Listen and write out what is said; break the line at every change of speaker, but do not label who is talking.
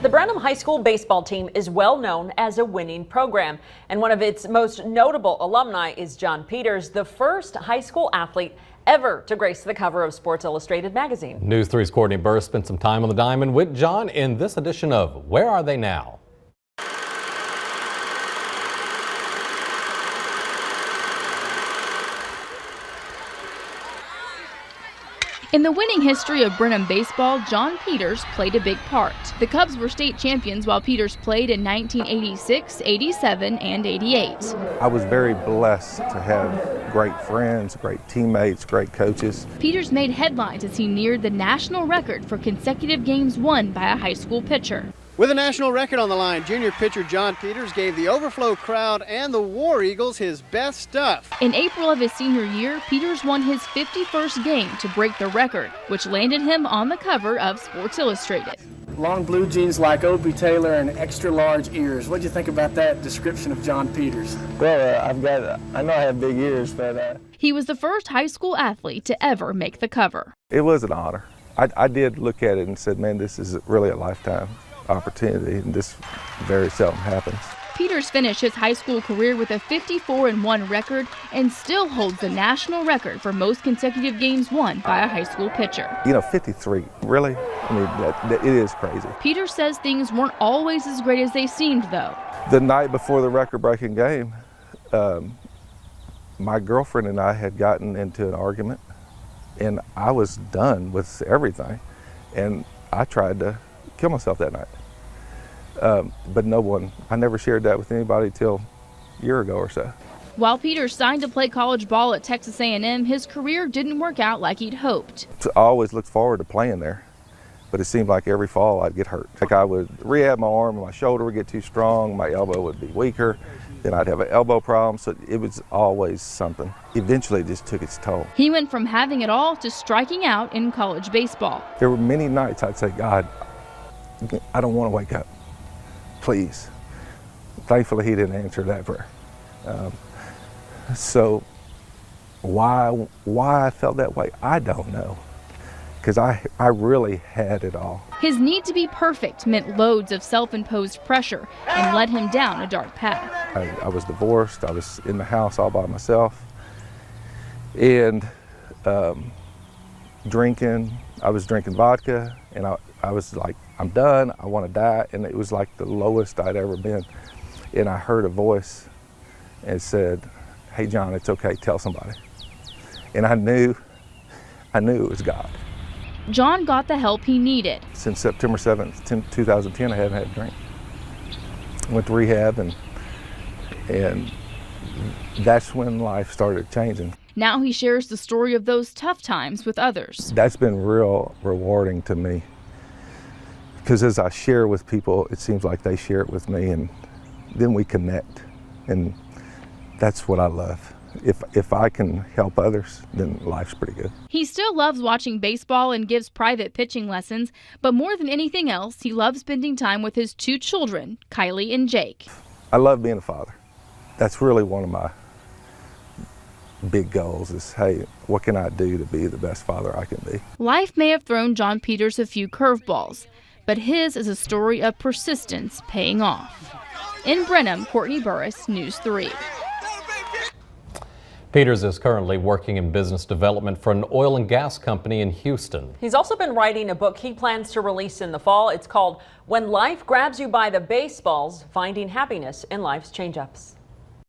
The Brenham High School baseball team is well known as a winning program, and one of its most notable alumni is John Peters, the first high school athlete ever to grace the cover of Sports Illustrated magazine.
News 3's Courtney Burris spent some time on the diamond with John in this edition of Where Are They Now?
In the winning history of Brenham baseball, John Peters played a big part. The Cubs were state champions while Peters played in 1986, 87, and 88.
I was very blessed to have great friends, great teammates, great coaches.
Peters made headlines as he neared the national record for consecutive games won by a high school pitcher.
With a national record on the line, junior pitcher John Peters gave the overflow crowd and the War Eagles his best stuff.
In April of his senior year, Peters won his 51st game to break the record, which landed him on the cover of Sports Illustrated.
Long blue jeans like Opie Taylor and extra large ears. What do you think about that description of John Peters?
Well, I know I have big ears, but...
He was the first high school athlete to ever make the cover.
It was an honor. I did look at it and said, man, this is really a lifetime opportunity, and this very seldom happens.
Peters finished his high school career with a 54-1 record and still holds the national record for most consecutive games won by a high school pitcher.
You know, 53, really? I mean, it is crazy.
Peters says things weren't always as great as they seemed, though.
The night before the record-breaking game, my girlfriend and I had gotten into an argument, and I was done with everything, and I tried to kill myself that night. But I never shared that with anybody till a year ago or so.
While Peters signed to play college ball at Texas A&M, his career didn't work out like he'd hoped.
I always looked forward to playing there, but it seemed like every fall I'd get hurt. Like I would rehab my arm, my shoulder would get too strong, my elbow would be weaker, then I'd have an elbow problem, so it was always something. Eventually it just took its toll.
He went from having it all to striking out in college baseball.
There were many nights I'd say, God, I don't want to wake up, please. Thankfully, he didn't answer that prayer. So why I felt that way, I don't know, because I really had it all.
His need to be perfect meant loads of self-imposed pressure and led him down a dark path.
I was divorced, I was in the house all by myself, and drinking. I was drinking vodka, and I was like, I'm done, I want to die, and it was like the lowest I'd ever been. And I heard a voice and said, hey John, it's okay, tell somebody. And I knew it was God.
John got the help he needed.
Since September 7th, 2010, I haven't had a drink. Went to rehab, and that's when life started changing.
Now he shares the story of those tough times with others.
That's been real rewarding to me, because as I share with people, it seems like they share it with me, and then we connect, and that's what I love. If I can help others, then life's pretty good.
He still loves watching baseball and gives private pitching lessons, but more than anything else, he loves spending time with his two children, Kylie and Jake.
I love being a father. That's really one of my big goals is, hey, what can I do to be the best father I can be?
Life may have thrown John Peters a few curveballs, but his is a story of persistence paying off. In Brenham, Courtney Burris, News 3.
Peters is currently working in business development for an oil and gas company in Houston.
He's also been writing a book he plans to release in the fall. It's called When Life Grabs You by the Baseballs, Finding Happiness in Life's Change-Ups.